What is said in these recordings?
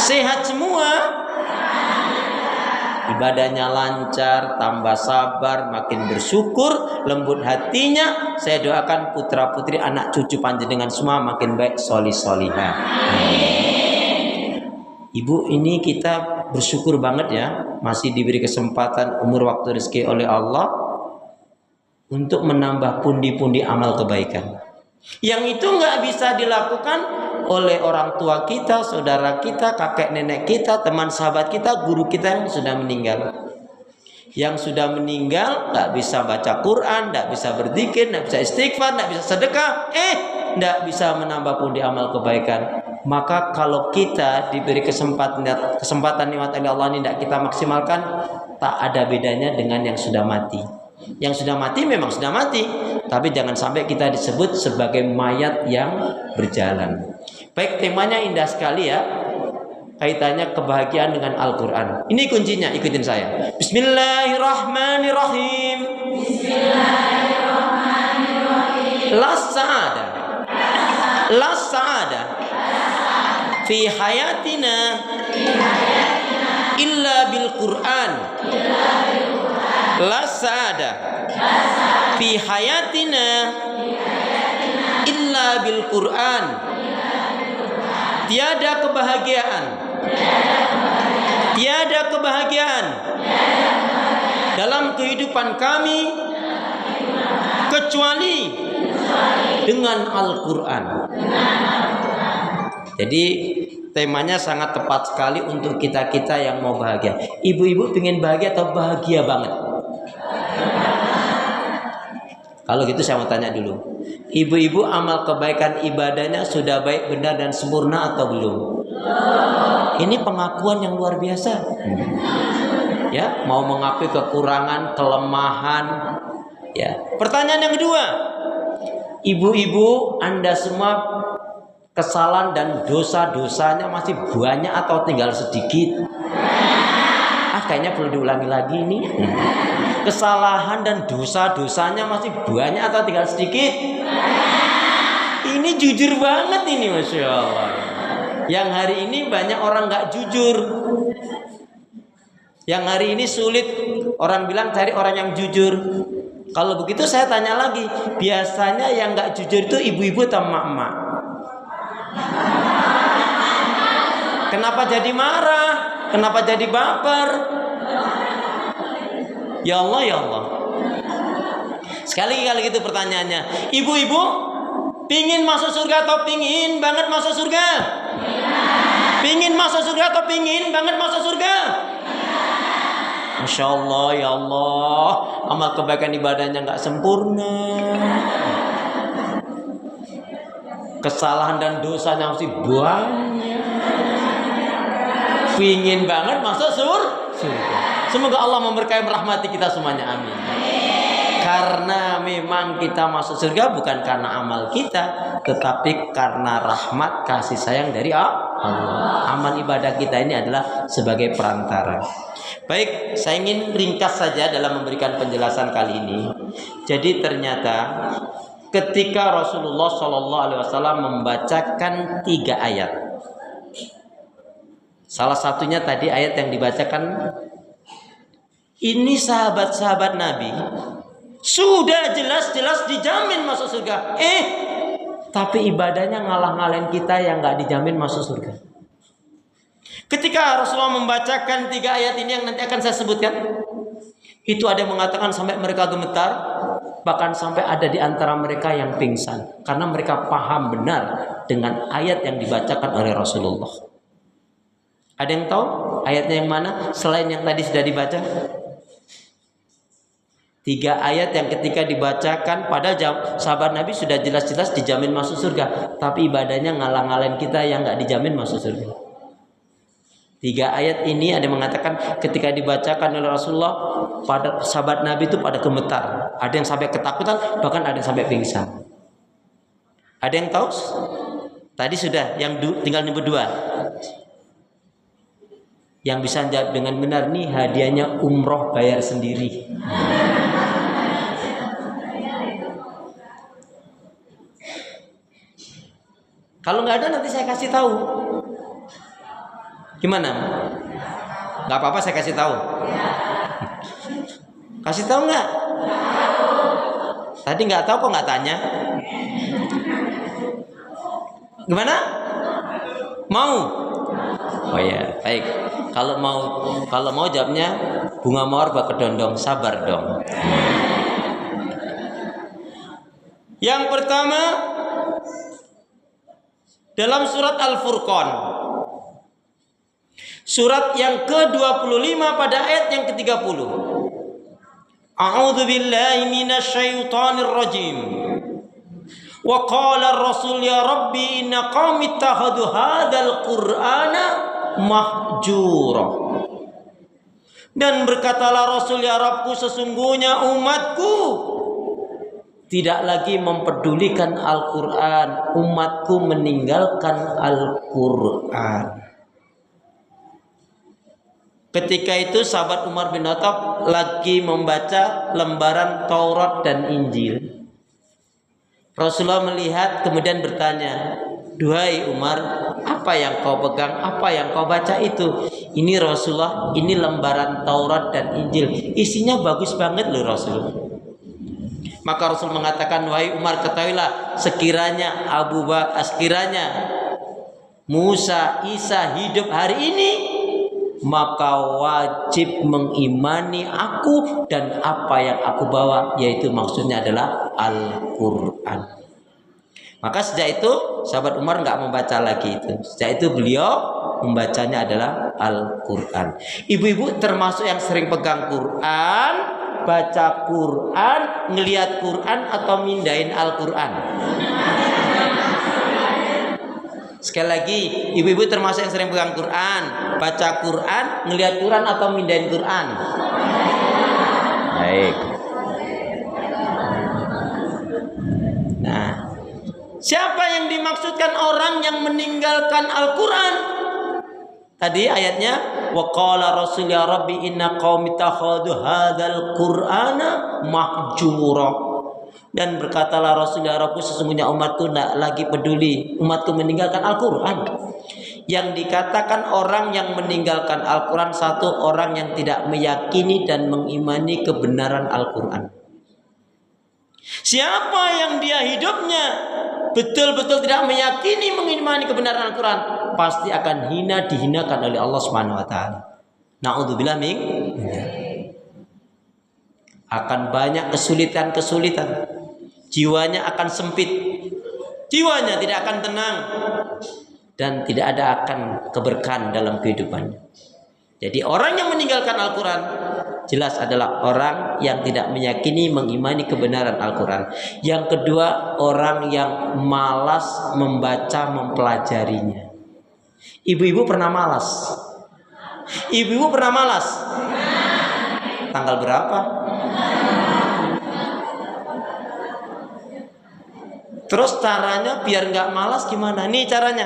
sehat semua. Ibadahnya lancar, tambah sabar, makin bersyukur, lembut hatinya. Saya doakan putra putri anak cucu panjenengan semua makin baik, solih solihah. Ibu, ini kita bersyukur banget ya, masih diberi kesempatan umur waktu rezeki oleh Allah untuk menambah pundi-pundi amal kebaikan. Yang itu nggak bisa dilakukan oleh orang tua kita, saudara kita, kakek nenek kita, teman sahabat kita, guru kita yang sudah meninggal. Yang sudah meninggal nggak bisa baca Quran, nggak bisa berzikir, nggak bisa istighfar, nggak bisa sedekah, nggak bisa menambah pundi amal kebaikan. Maka kalau kita diberi kesempatan nikmat oleh Allah ini tidak kita maksimalkan, tak ada bedanya dengan yang sudah mati. Yang sudah mati memang sudah mati, tapi jangan sampai kita disebut sebagai mayat yang berjalan. Baik, temanya indah sekali ya, kaitannya kebahagiaan dengan Al-Quran. Ini kuncinya, ikutin saya. Bismillahirrahmanirrahim. Bismillahirrahmanirrahim. La sa'ada fi hayatina illa bil Quran. La sa'ada fi hayatina illa bil Quran. Tiada kebahagiaan dalam kehidupan kami kecuali dengan Al-Quran. Jadi temanya sangat tepat sekali untuk kita-kita yang mau bahagia. Ibu-ibu pengen bahagia atau bahagia banget? Kalau gitu saya mau tanya dulu, ibu-ibu amal kebaikan ibadahnya sudah baik, benar dan sempurna atau belum? Ini pengakuan yang luar biasa. Ya, mau mengakui kekurangan, kelemahan. Ya. Pertanyaan yang kedua, ibu-ibu Anda semua kesalahan dan dosa-dosanya masih banyak atau tinggal sedikit? Kayaknya perlu diulangi lagi ini. Kesalahan dan dosa-dosanya masih banyak atau tinggal sedikit? Ini jujur banget ini, Masya Allah. Yang hari ini banyak orang gak jujur. Yang hari ini sulit. Orang bilang cari orang yang jujur. Kalau begitu saya tanya lagi, biasanya yang gak jujur itu ibu-ibu atau emak-emak? Kenapa jadi marah? Kenapa jadi baper? Ya Allah, ya Allah. Sekali kali gitu pertanyaannya. Ibu-ibu pingin masuk surga atau pingin banget masuk surga? Pingin masuk surga atau pingin banget masuk surga? Masya Allah, ya Allah. Amal kebaikan ibadahnya gak sempurna. Kesalahan dan dosanya masih banyak. Pingin banget masuk surga. Semoga Allah memberkahi merahmati kita semuanya, amin. Karena memang kita masuk surga bukan karena amal kita, tetapi karena rahmat kasih sayang dari Allah. Amal ibadah kita ini adalah sebagai perantara. Baik, saya ingin ringkas saja dalam memberikan penjelasan kali ini. Jadi ternyata ketika Rasulullah SAW membacakan 3 ayat, salah satunya tadi ayat yang dibacakan, ini sahabat-sahabat Nabi sudah jelas-jelas dijamin masuk surga. Tapi ibadahnya ngalah-ngalahin kita yang gak dijamin masuk surga. Ketika Rasulullah membacakan 3 ayat ini yang nanti akan saya sebutkan, itu ada yang mengatakan sampai mereka gemetar, bahkan sampai ada di antara mereka yang pingsan, karena mereka paham benar dengan ayat yang dibacakan oleh Rasulullah. Ada yang tahu ayatnya yang mana selain yang tadi sudah dibaca? 3 ayat yang ketika dibacakan, padahal sahabat Nabi sudah jelas-jelas dijamin masuk surga, tapi ibadahnya ngalang-ngalain kita yang gak dijamin masuk surga. 3 ayat ini ada yang mengatakan ketika dibacakan oleh Rasulullah, pada sahabat Nabi itu pada gemetar, ada yang sampai ketakutan, bahkan ada yang sampai pingsan. Ada yang tahu? Tadi sudah, yang tinggal nyebut 2. Yang bisa jawab dengan benar nih, hadiahnya umroh bayar sendiri. Kalau nggak ada nanti saya kasih tahu. Gimana? Nggak apa-apa saya kasih tahu. Kasih tahu nggak? Tadi nggak tahu kok nggak tanya. Gimana? Mau? Oh ya, baik. Kalau mau jawabnya bunga mawar bak kedondong, sabar dong. Yang pertama dalam surat Al-Furqan, surat yang ke-25 pada ayat yang ke-30. A'udzu billahi minasyaitonir rajim. Wa qala ar-rasul ya rabbi inna qaumi ittakhadhu hadzal qur'ana mahjura. Dan berkatalah Rasul, ya Rabbku, sesungguhnya umatku tidak lagi mempedulikan Al-Quran. Umatku meninggalkan Al-Quran. Ketika itu sahabat Umar bin Khattab lagi membaca lembaran Taurat dan Injil. Rasulullah melihat kemudian bertanya, "Duhai Umar, apa yang kau pegang, apa yang kau baca itu?" "Ini Rasulullah, ini lembaran Taurat dan Injil. Isinya bagus banget loh Rasul." Maka Rasul mengatakan, "Wahai Umar, ketahuilah sekiranya sekiranya Musa, Isa hidup hari ini, maka wajib mengimani aku dan apa yang aku bawa, yaitu maksudnya adalah Al-Quran." Maka sejak itu sahabat Umar nggak membaca lagi itu. Sejak itu beliau membacanya adalah Al-Quran. Ibu-ibu termasuk yang sering pegang Quran, baca Quran, ngelihat Quran atau mindahin Al-Quran? Sekali lagi, ibu-ibu termasuk yang sering pegang Quran, baca Quran, ngelihat Quran atau mindahin Quran? Baik. Nah, siapa yang dimaksudkan orang yang meninggalkan Al-Quran? Tadi ayatnya, wa qala rasul ya rabbi inna qaumi takhadhu hadzal qur'ana mahjura. Dan berkatalah Rasul, ya Rabbu, sesungguhnya umatku tidak lagi peduli, umatku meninggalkan Al-Quran. Yang dikatakan orang yang meninggalkan Al-Quran, satu orang yang tidak meyakini dan mengimani kebenaran Al-Quran. Siapa yang dia hidupnya betul-betul tidak meyakini mengimani kebenaran Al-Quran, pasti akan dihinakan oleh Allah Subhanahu wa taala. Na'udzubillah min. Akan banyak kesulitan-kesulitan. Jiwanya akan sempit. Jiwanya tidak akan tenang. Dan tidak ada akan keberkahan dalam kehidupannya. Jadi orang yang meninggalkan Al-Quran jelas adalah orang yang tidak meyakini mengimani kebenaran Al-Quran. Yang kedua, orang yang malas membaca mempelajarinya. Ibu-ibu pernah malas? Ibu-ibu pernah malas? Tanggal berapa? Terus caranya biar nggak malas gimana? Nih caranya.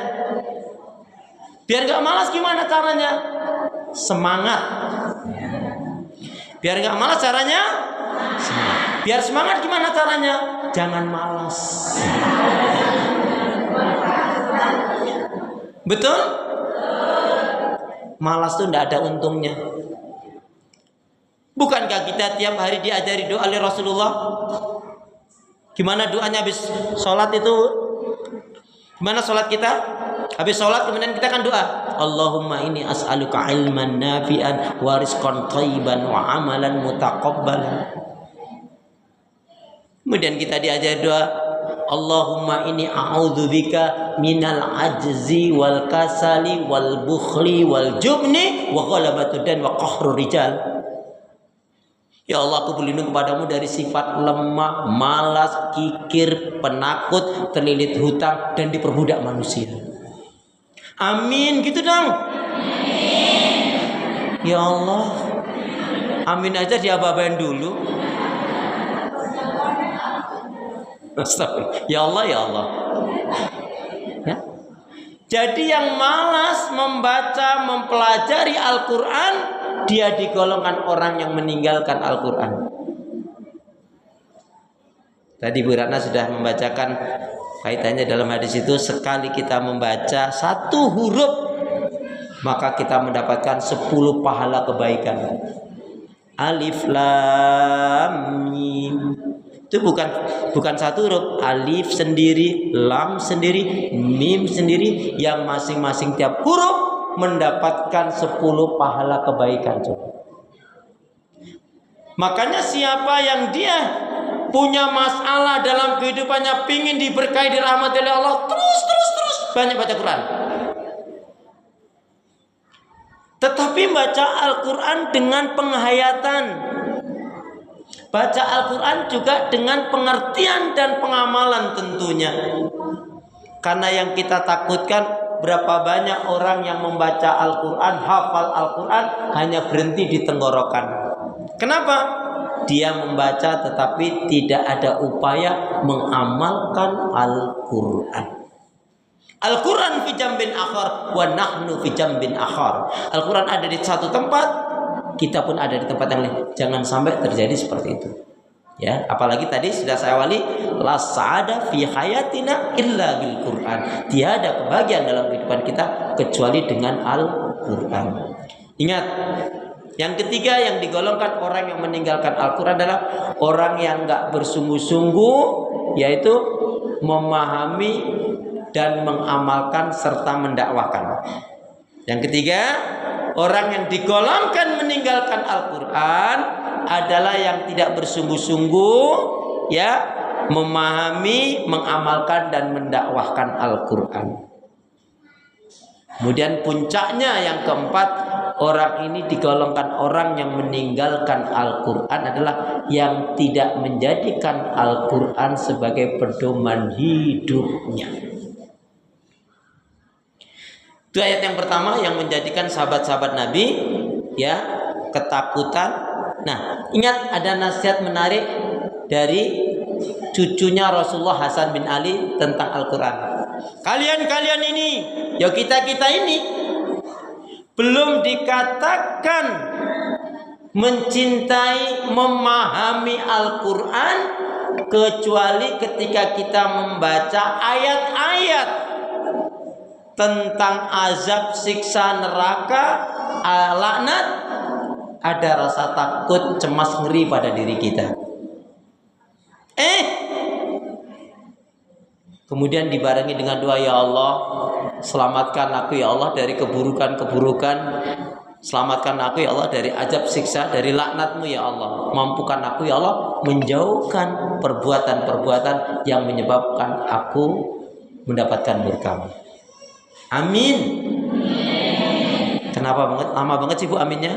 Biar nggak malas gimana caranya? Semangat. Biar nggak malas caranya? Semangat. Biar semangat gimana caranya? Jangan malas. Betul? Malas tuh nggak ada untungnya. Bukankah kita tiap hari diajari doa oleh Rasulullah? Gimana doanya habis sholat itu? Gimana sholat kita? Habis sholat kemudian kita kan doa, Allahumma inni as'aluka ilman nafi'an wa rizqan thayyiban wa amalan mutaqabbalan. Kemudian kita diajari doa, Allahumma inni a'udzubika minal ajzi wal kasali wal bukhli wal jubni wa ghalabatud dan wa qahrur rijal. Ya Allah, aku berlindung kepadamu dari sifat lemah, malas, kikir, penakut, terlilit hutang, dan diperbudak manusia. Amin, gitu dong. Ya Allah, amin aja diababain dulu. Ya Allah, ya Allah. Ya. Jadi yang malas membaca, mempelajari Al-Quran, dia digolongkan orang yang meninggalkan Al-Quran. Tadi Bu Ratna sudah membacakan kaitannya dalam hadis itu, sekali kita membaca satu huruf maka kita mendapatkan 10 pahala kebaikan. Alif lam mim. Itu bukan satu huruf, alif sendiri, lam sendiri, mim sendiri, yang masing-masing tiap huruf mendapatkan 10 pahala kebaikan. Makanya siapa yang dia punya masalah dalam kehidupannya, pingin diberkahi, dirahmati oleh Allah, terus banyak baca Quran. Tetapi baca Al-Quran dengan penghayatan, baca Al-Quran juga dengan pengertian dan pengamalan tentunya. Karena yang kita takutkan, berapa banyak orang yang membaca Al-Quran, hafal Al-Quran, hanya berhenti di tenggorokan. Kenapa? Dia membaca tetapi tidak ada upaya mengamalkan Al-Quran. Al-Quran fi jambin akhar wa nahnu fi jambin akhar. Al-Quran ada di satu tempat, kita pun ada di tempat yang lain. Jangan sampai terjadi seperti itu. Ya, apalagi tadi sudah saya awali, la sa'ada fi hayatina illa bil Quran. Tiada kebahagiaan dalam kehidupan kita kecuali dengan Al-Quran. Ingat, yang ketiga yang digolongkan orang yang meninggalkan Al-Quran adalah orang yang enggak bersungguh-sungguh, yaitu memahami dan mengamalkan serta mendakwahkan. Yang ketiga, orang yang digolongkan meninggalkan Al-Quran adalah yang tidak bersungguh-sungguh, ya, memahami, mengamalkan dan mendakwahkan Al-Quran. Kemudian puncaknya yang keempat, orang ini digolongkan orang yang meninggalkan Al-Quran adalah yang tidak menjadikan Al-Quran sebagai pedoman hidupnya. Itu ayat yang pertama yang menjadikan sahabat-sahabat Nabi, ya, ketakutan. Nah, ingat ada nasihat menarik dari cucunya Rasulullah, Hasan bin Ali, tentang Al-Quran. Kalian ini, ya kita ini belum dikatakan mencintai, memahami Al-Quran kecuali ketika kita membaca ayat-ayat tentang azab, siksa neraka, laknat, ada rasa takut, cemas, ngeri pada diri kita. Kemudian dibarengi dengan doa, ya Allah, selamatkan aku ya Allah dari keburukan-keburukan. Selamatkan aku ya Allah dari azab, siksa, dari laknat-Mu ya Allah. Mampukan aku ya Allah menjauhkan perbuatan-perbuatan yang menyebabkan aku mendapatkan murka-Mu. Amin. Kenapa lama banget sih Bu aminnya?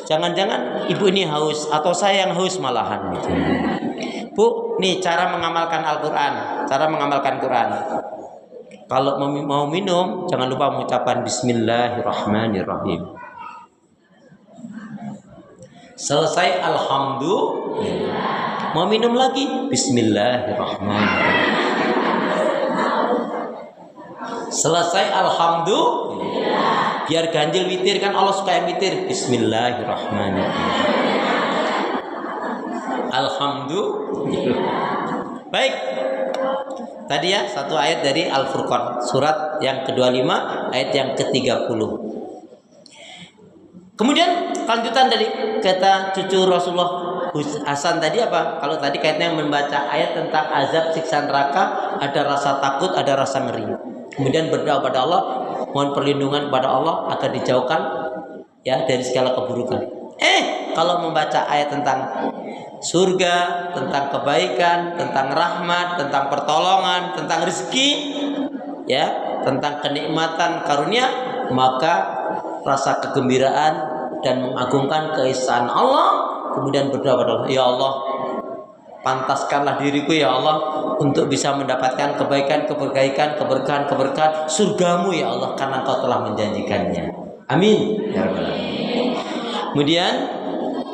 Jangan-jangan ibu ini haus atau saya yang haus malahan gitu. Bu, nih cara mengamalkan Al-Quran, cara mengamalkan Quran. Kalau mau minum, jangan lupa mengucapkan Bismillahirrahmanirrahim. Selesai Alhamdulillah. Mau minum lagi, Bismillahirrahmanirrahim. Selesai Alhamdulillah. Biar ganjil witir, kan Allah suka yang witir. Bismillahirrahmanirrahim. Alhamdulillah. Baik. Tadi ya satu ayat dari Al-Furqan, surat yang ke-25 ayat yang ke-30. Kemudian lanjutan dari kata cucu Rasulullah Hasan tadi apa? Kalau tadi kaitannya membaca ayat tentang azab, siksa neraka, ada rasa takut, ada rasa ngeri. Kemudian berdoa pada Allah, mohon perlindungan kepada Allah agar dijauhkan, ya, dari segala keburukan. Kalau membaca ayat tentang surga, tentang kebaikan, tentang rahmat, tentang pertolongan, tentang rezeki, ya, tentang kenikmatan karunia, maka rasa kegembiraan dan mengagungkan keesaan Allah. Kemudian berdoa pada Allah, ya Allah, pantaskanlah diriku ya Allah untuk bisa mendapatkan kebaikan, keberkahan surgamu ya Allah, karena Engkau telah menjanjikannya. Amin ya rabbal alamin. Kemudian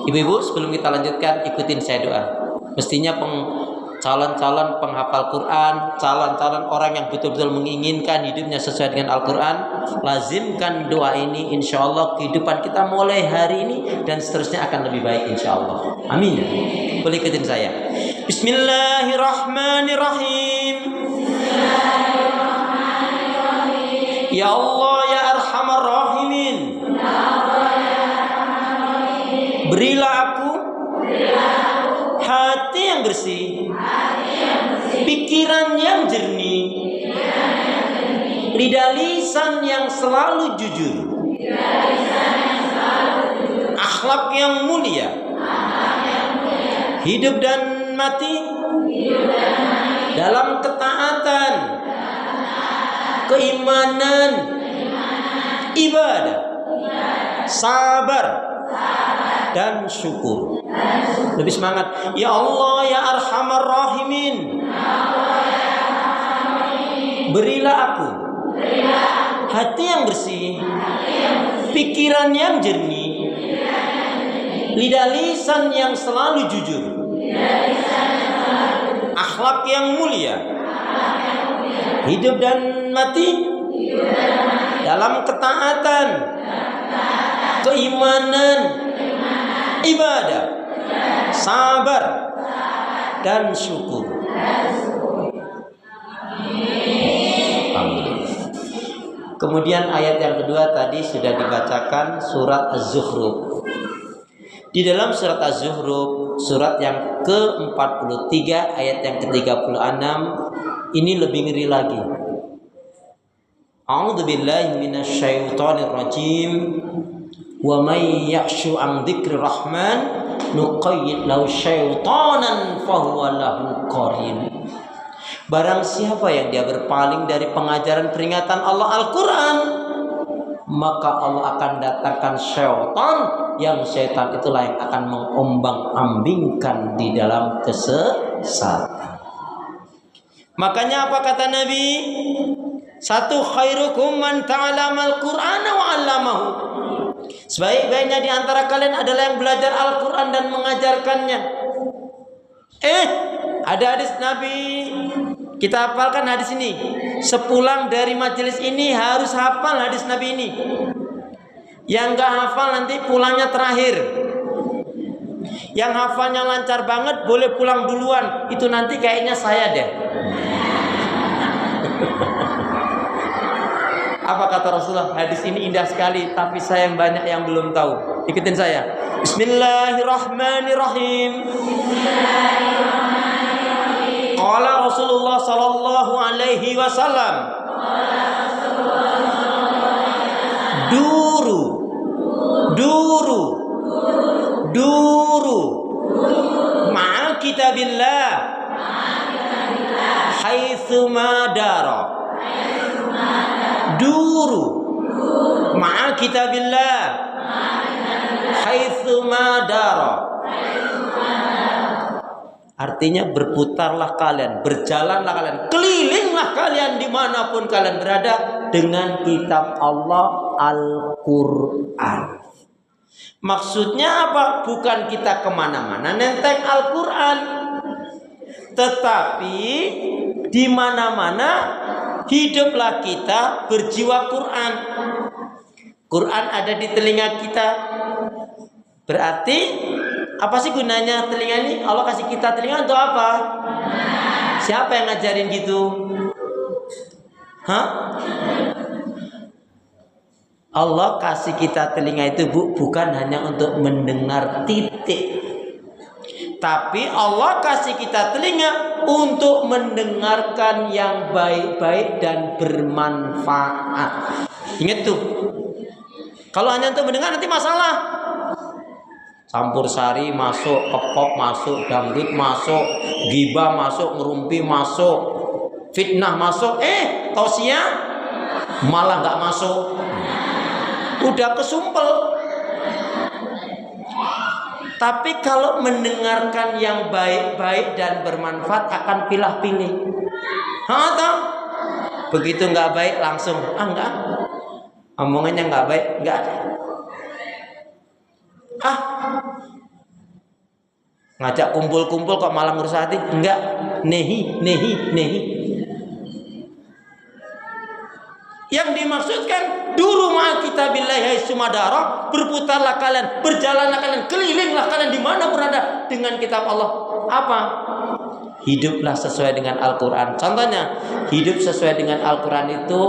ibu-ibu, sebelum kita lanjutkan, ikutin saya doa. Mestinya calon-calon penghafal Quran, calon-calon orang yang betul-betul menginginkan hidupnya sesuai dengan Al-Quran, lazimkan doa ini. Insya Allah kehidupan kita mulai hari ini dan seterusnya akan lebih baik insya Allah. Amin. Boleh ikutin saya. Bismillahirrahmanirrahim. Ya Allah, Berilah aku hati yang bersih, pikiran yang jernih, lidah lisan yang selalu jujur, akhlak yang mulia, hidup dan mati dalam ketaatan, keimanan, ibadah, sabar, dan syukur. Lebih semangat. Ya Allah ya Arhamar Rahimin, berilah aku hati yang bersih, pikiran yang jernih, lidah lisan yang selalu jujur, akhlak yang mulia, hidup dan mati dalam ketaatan, keimanan, ibadah, sabar, dan syukur. Kemudian ayat yang kedua tadi sudah dibacakan, surat Az-Zukhruf. Di dalam surat Az-Zukhruf, surat yang ke-43 ayat yang ke-36, ini lebih ngeri lagi. A'udzubillahi minasyaitonir rajim. Wa may ya'shu an dzikri rahman nuqayyid lahu syaitanan fahuwa lahu qarin. Barang siapa yang dia berpaling dari pengajaran peringatan Allah Al-Quran, maka Allah akan datangkan syaitan, yang syaitan itulah yang akan mengombang-ambingkan di dalam kesesatan. Makanya apa kata Nabi? Satu, khairukum man ta'alamal Qur'ana wa 'allamahu. Sebaik-baiknya di antara kalian adalah yang belajar Al-Quran dan mengajarkannya. Ada hadis Nabi, kita hafalkan hadis ini. Sepulang dari majelis ini harus hafal hadis Nabi ini. Yang gak hafal nanti pulangnya terakhir. Yang hafalnya lancar banget boleh pulang duluan. Itu nanti kayaknya saya deh. Apa kata Rasulullah? Hadis ini indah sekali, tapi saya yang banyak yang belum tahu. Ikutin saya. Bismillahirrahmanirrahim. Qala Rasulullah sallallahu alaihi wasallam, Duru ma'a kitabillah haitsu ma dara. Duru ma'a kitabillah haitsu ma dara. Artinya berputarlah kalian, berjalanlah kalian, kelilinglah kalian dimanapun kalian berada dengan kitab Allah Al-Quran. Maksudnya apa? Bukan kita kemana-mana nenteng Al-Quran, tetapi di mana-mana hiduplah kita berjiwa Quran. Quran ada di telinga kita. Berarti apa sih gunanya telinga ini? Allah kasih kita telinga untuk apa? Siapa yang ngajarin gitu? Allah kasih kita telinga itu bukan hanya untuk mendengar titik, tapi Allah kasih kita telinga untuk mendengarkan yang baik-baik dan bermanfaat. Ingat tuh, kalau hanya untuk mendengar nanti masalah. Campur sari masuk, kepop masuk, dangdut masuk, gibah masuk, ngerumpi masuk, fitnah masuk, tausiah malah nggak masuk. Udah kesumpel. Tapi kalau mendengarkan yang baik-baik dan bermanfaat akan pilih-pilih. Tahu? Begitu nggak baik langsung, enggak. Omongannya nggak baik, enggak ada. Ngajak kumpul-kumpul kok malah ngurus hati, enggak. Nehi. Yang dimaksudkan duru ma kitabillahi sumadara, berputarlah kalian, berjalanlah kalian, kelilinglah kalian di mana berada dengan kitab Allah. Apa? Hiduplah sesuai dengan Al-Quran. Contohnya, hidup sesuai dengan Al-Quran itu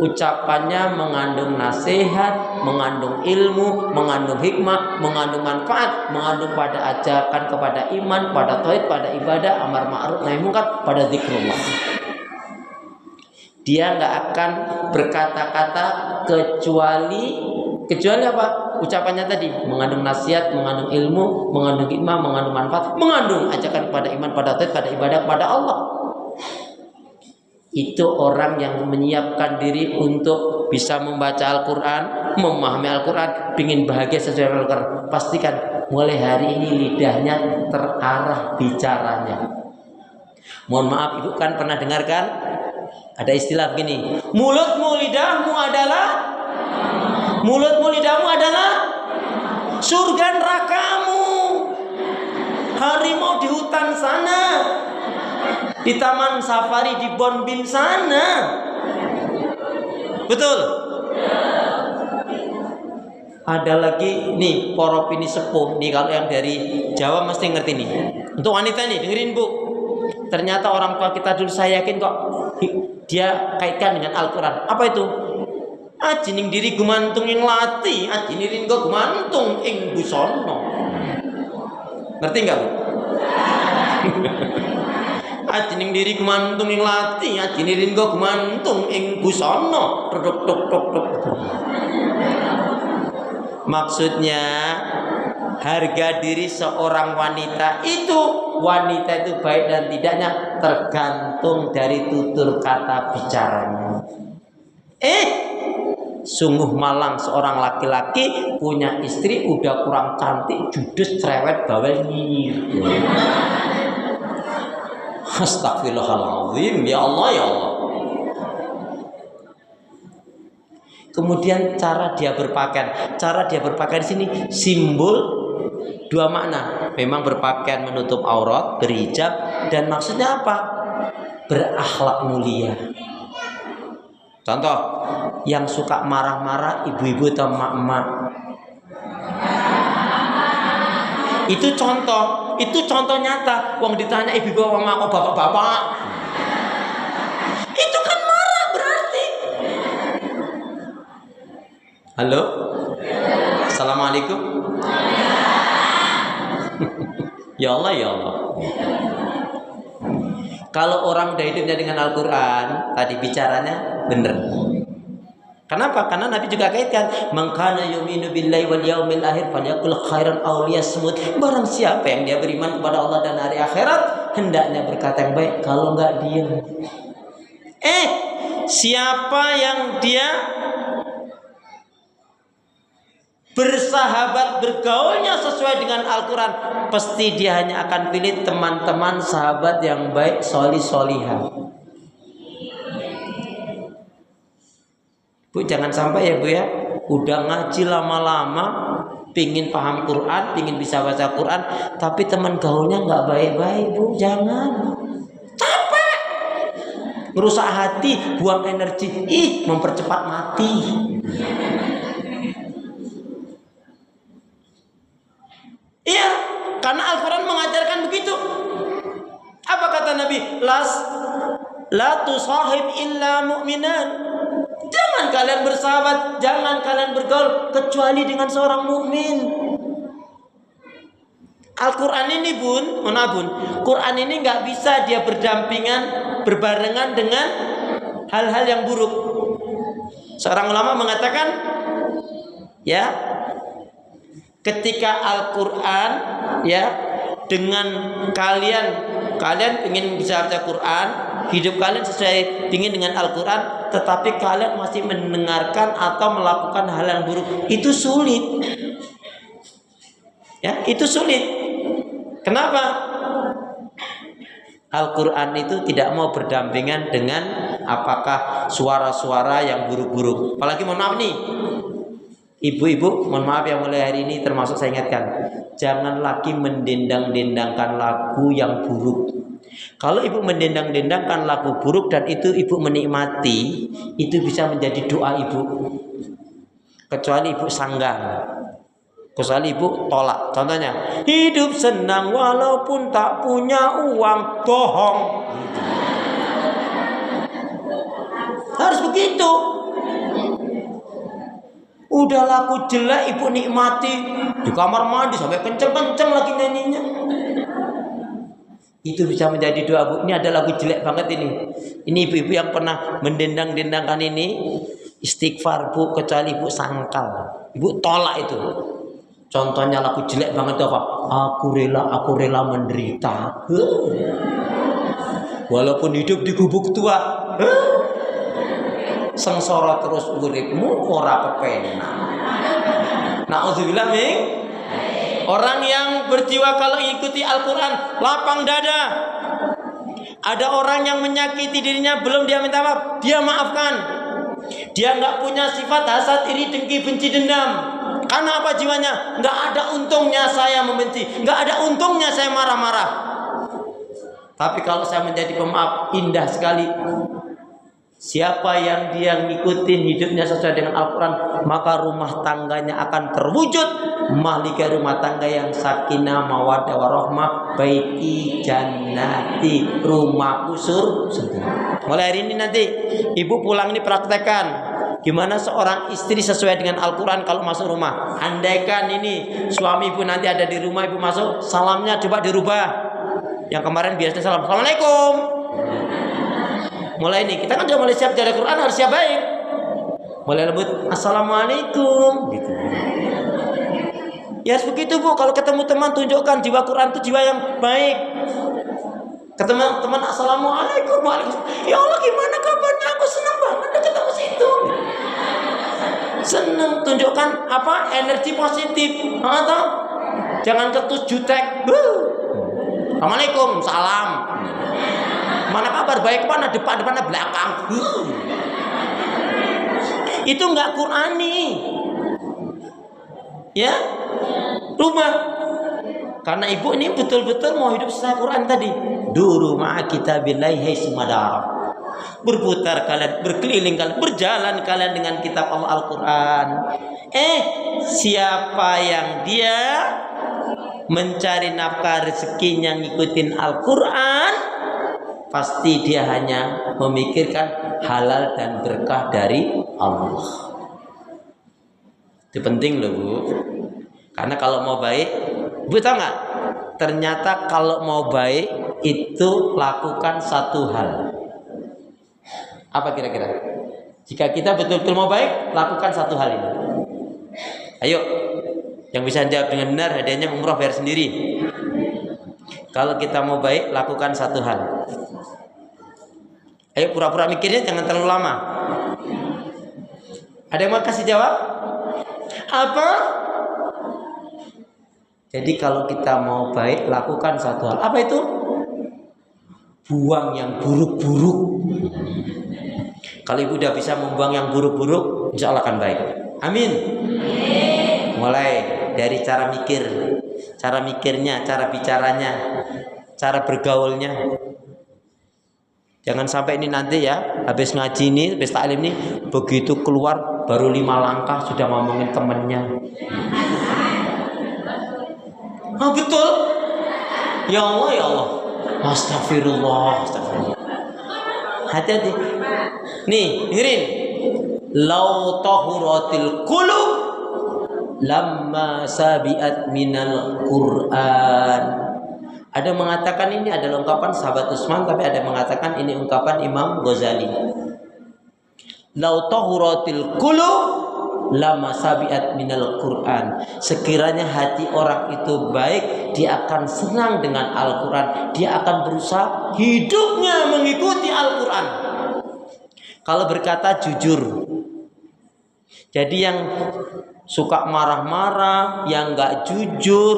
ucapannya mengandung nasihat, mengandung ilmu, mengandung hikmah, mengandung manfaat, mengandung pada ajakan kepada iman, pada tauhid, pada ibadah, amar ma'ruf nahi munkar, pada zikrullah. Dia nggak akan berkata-kata kecuali apa? Ucapannya tadi mengandung nasihat, mengandung ilmu, mengandung hikmah, mengandung manfaat, mengandung ajakan kepada iman, pada tauhid, pada ibadah, pada Allah. Itu orang yang menyiapkan diri untuk bisa membaca Al-Quran, memahami Al-Quran, ingin bahagia sesuai Al-Quran. Pastikan mulai hari ini lidahnya terarah bicaranya. Mohon maaf, ibu kan pernah dengarkan ada istilah begini, mulutmu lidahmu adalah surga nerakamu. Harimau di hutan sana, di taman safari di Bonbin sana. Betul? Ada lagi nih, poropini sepuh nih, kalau yang dari Jawa mesti ngerti nih. Untuk wanita nih, dengerin Bu. Ternyata orang tua kita dulu, saya yakin kok dia kaitkan dengan Al-Quran. Apa itu? Ajining diri gumantung ing lati, ajining go gumantung ing busono. Ngerti nggak Bu? Ajining diri gumantung ing lati, ajining go gumantung ing busono. Tok. Maksudnya harga diri seorang wanita itu baik dan tidaknya tergantung dari tutur kata bicaranya. Sungguh malang seorang laki-laki punya istri udah kurang cantik, judes, cerewet, bawel, nyinyir. Astagfirullahaladzim, ya Allah, ya Allah. Kemudian cara dia berpakaian di sini simbol dua makna. Memang berpakaian menutup aurat, berhijab, dan maksudnya apa? Berakhlak mulia. Contoh, yang suka marah-marah ibu-ibu atau emak-emak. Itu contoh nyata. Wong ditanya ibu-ibu sama emak, bapak-bapak. Itu kan marah berarti. Halo? Assalamualaikum. Ya Allah, ya Allah. Kalau orang udah hidupnya dengan Al-Quran, tadi bicaranya bener. Kenapa? Karena Nabi juga kaitkan, man kana yu'minu billahi wal yaumil akhir falyaqul khairan aw liyasmut. Barang siapa yang dia beriman kepada Allah dan hari akhirat, hendaknya berkata yang baik, kalau enggak diam. Siapa yang dia bersahabat, bergaulnya sesuai dengan Al-Quran, pasti dia hanya akan pilih teman-teman sahabat yang baik, solihah. Bu, jangan sampai ya Bu ya, udah ngaji lama-lama, pingin paham Quran, pingin bisa baca Quran, tapi teman gaulnya nggak baik-baik Bu, jangan. Capek, ngerusak hati, buang energi, mempercepat mati. Iya, karena Al-Quran mengajarkan begitu. Apa kata Nabi? La tusahib illa mu'minan. Jangan kalian bersahabat, jangan kalian bergaul kecuali dengan seorang mukmin. Al-Quran ini Bun, Quran ini nggak bisa dia berbarengan dengan hal-hal yang buruk. Seorang ulama mengatakan, ya, ketika Al-Quran, ya, dengan kalian ingin bisa baca Quran, hidup kalian sesuai ingin dengan Al-Quran, tetapi kalian masih mendengarkan atau melakukan hal yang buruk, itu sulit. Ya, itu sulit. Kenapa? Al-Quran itu tidak mau berdampingan dengan apakah suara-suara yang buruk-buruk. Apalagi mohon maaf nih, ibu-ibu, mohon maaf ya, mulai hari ini termasuk saya ingatkan, jangan lagi mendendang-dendangkan lagu yang buruk. Kalau ibu mendendang-dendangkan lagu buruk dan itu ibu menikmati, itu bisa menjadi doa ibu. Kecuali ibu sanggang, kecuali ibu tolak. Contohnya, hidup senang walaupun tak punya uang, bohong. Harus begitu. Udah laku jelek ibu nikmati di kamar mandi sampai kenceng-kenceng lagi nyanyinya. Itu bisa menjadi doa, Bu. Ini ada lagu jelek banget ini. Ini ibu-ibu yang pernah mendendang-dendangkan ini istighfar, Bu, kecuali ibu sangkal. Ibu tolak itu. Contohnya lagu jelek banget itu apa? Aku rela menderita. Walaupun hidup di gubuk tua. Sengsara terus uripmu ora kepenak. Nauzubillah min. Orang yang berjiwa kalau ikuti Al-Quran lapang dada. Ada orang yang menyakiti dirinya belum dia minta maaf, dia maafkan. Dia nggak punya sifat hasad, iri, dengki, benci, dendam. Karena apa jiwanya? Nggak ada untungnya saya membenci, nggak ada untungnya saya marah-marah. Tapi kalau saya menjadi pemaaf, indah sekali. Siapa yang dia ngikutin hidupnya sesuai dengan Al-Quran, maka rumah tangganya akan terwujud. Malika rumah tangga yang sakinah, mawaddah, warahmah, baiti jannati, rumahku surga. Mulai hari ini nanti ibu pulang ini praktekkan gimana seorang istri sesuai dengan Al-Quran kalau masuk rumah. Andaikan ini suami ibu nanti ada di rumah, ibu masuk, salamnya coba dirubah. Yang kemarin biasanya salam, Assalamualaikum. Mulai ini kita kan sudah mulai siap dari Quran, harus siap baik. Mulai lembut, Assalamualaikum gitu. Ya begitu, Bu. Kalau ketemu teman tunjukkan jiwa Quran itu jiwa yang baik. Ketemu teman, Assalamualaikum. Ya Allah, gimana kabarnya? Aku senang banget ketemu situ. Senang, tunjukkan apa? Energi positif. Atau jangan ketus jutek. Assalamualaikum, salam. Mana kabar? Baik, mana depan, belakang. Itu enggak Qurani. Ya, rumah. Karena ibu ini betul-betul mau hidup sesuai Quran tadi. Duru ma'a kitabillahi sumadara. Berputar kalian, berkeliling kalian, berjalan kalian dengan kitab Allah Al-Quran. Siapa yang dia mencari nafkah rezekinya ngikutin Al-Quran, pasti dia hanya memikirkan halal dan berkah dari Allah. Itu penting loh, Bu. Karena kalau mau baik, Bu tahu nggak? Ternyata kalau mau baik itu lakukan satu hal. Apa kira-kira? Jika kita betul-betul mau baik, lakukan satu hal ini. Ayo, yang bisa jawab dengan benar hadiahnya umroh bayar sendiri. Kalau kita mau baik, lakukan satu hal. Ayo pura-pura mikirnya, jangan terlalu lama. Ada yang mau kasih jawab? Apa? Jadi kalau kita mau baik, lakukan satu hal. Apa itu? Buang yang buruk-buruk. Kalau ibu udah bisa membuang yang buruk-buruk, insya Allah akan baik. Amin. Mulai dari cara mikir, cara mikirnya, cara bicaranya, cara bergaulnya. Jangan sampai ini nanti ya, habis ngaji ini, habis taklim ini, begitu keluar baru 5 langkah sudah ngomongin temennya. Betul. Ya Allah, ya Allah. Astagfirullah, astagfirullah. Hati-hati. Nih, dengerin. Lau tahuratil qulub lamma sabiat minal Qur'an. Ada mengatakan ini adalah ungkapan sahabat Utsman, tapi ada mengatakan ini ungkapan Imam Ghazali. Lau tahuratil qulub lama sabiat minal Quran. Sekiranya hati orang itu baik, dia akan senang dengan Al-Quran. Dia akan berusaha hidupnya mengikuti Al-Quran. Kalau berkata jujur. Jadi yang suka marah-marah, yang gak jujur,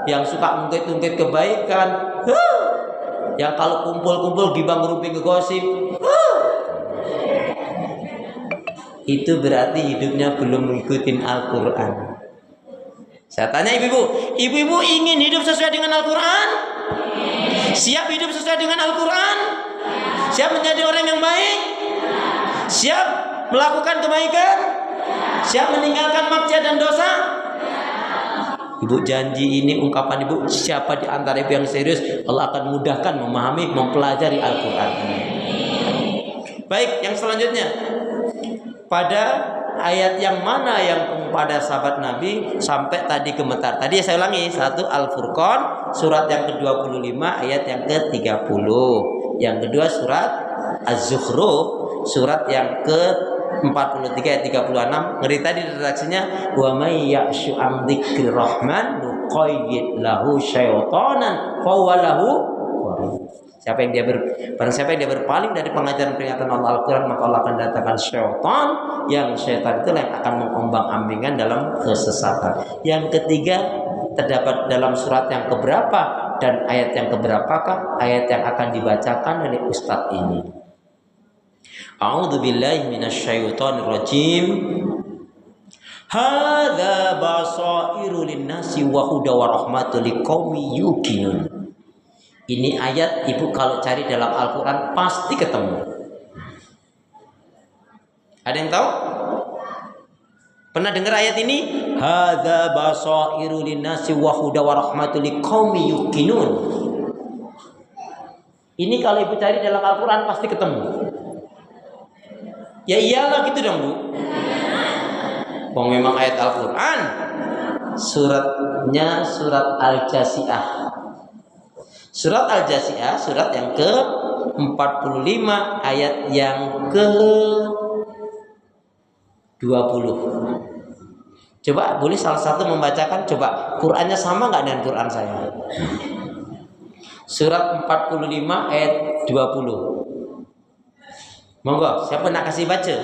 yang suka ungkit-ungkit kebaikan, yang kalau kumpul-kumpul gibah ngerumpi ngegosip, itu berarti hidupnya belum mengikuti Al-Quran. Saya tanya ibu-ibu, ibu-ibu ingin hidup sesuai dengan Al-Quran? Siap hidup sesuai dengan Al-Quran? Siap menjadi orang yang baik? Siap melakukan kebaikan? Siap meninggalkan maksiat dan dosa? Ibu janji ini ungkapan ibu, siapa di antara ibu yang serius, Allah akan mudahkan memahami, mempelajari Al-Quran. Baik, yang selanjutnya pada ayat yang mana yang pada sahabat Nabi sampai tadi gemetar? Tadi saya ulangi, satu Al-Furqan surat yang ke-25 ayat yang ke-30. Yang kedua surat Az-Zukhruf surat yang ke-43 ayat 36. Ngeri tadi redaksinya wa may ya'shu an dzikrir rahman nuqayyid lahu syaitanan fa huwa lahu qarin. Siapa yang barang siapa yang dia berpaling dari pengajaran peringatan Allah Al-Quran, maka Allah akan datangkan syaitan, yang syaitan itu yang akan mengombang-ambingkan dalam kesesatan. Yang ketiga terdapat dalam surat yang keberapa dan ayat yang keberapakah ayat yang akan dibacakan oleh Ustadz ini? A'udzubillahi minasyaitonirrajim. Hadza basairu linnasi wa huda wa rahmatul liqaumin yuqinun. Ini ayat ibu kalau cari dalam Al-Quran pasti ketemu. Ada yang tahu? Pernah dengar ayat ini? Hadza basairu linnasi wa huda wa rahmatul liqaumin yuqinun. Ini kalau ibu cari dalam Al-Quran pasti ketemu. Ya iyalah gitu dong, Bu. Bang memang ayat Al-Quran. Suratnya surat Al-Jasiyah. Surat Al-Jasiyah surat yang ke-45 ayat yang ke-20. Coba boleh salah satu membacakan, coba Qurannya sama nggak dengan Quran saya? Surat 45 ayat 20. Monggo, siapa nak kasih baca?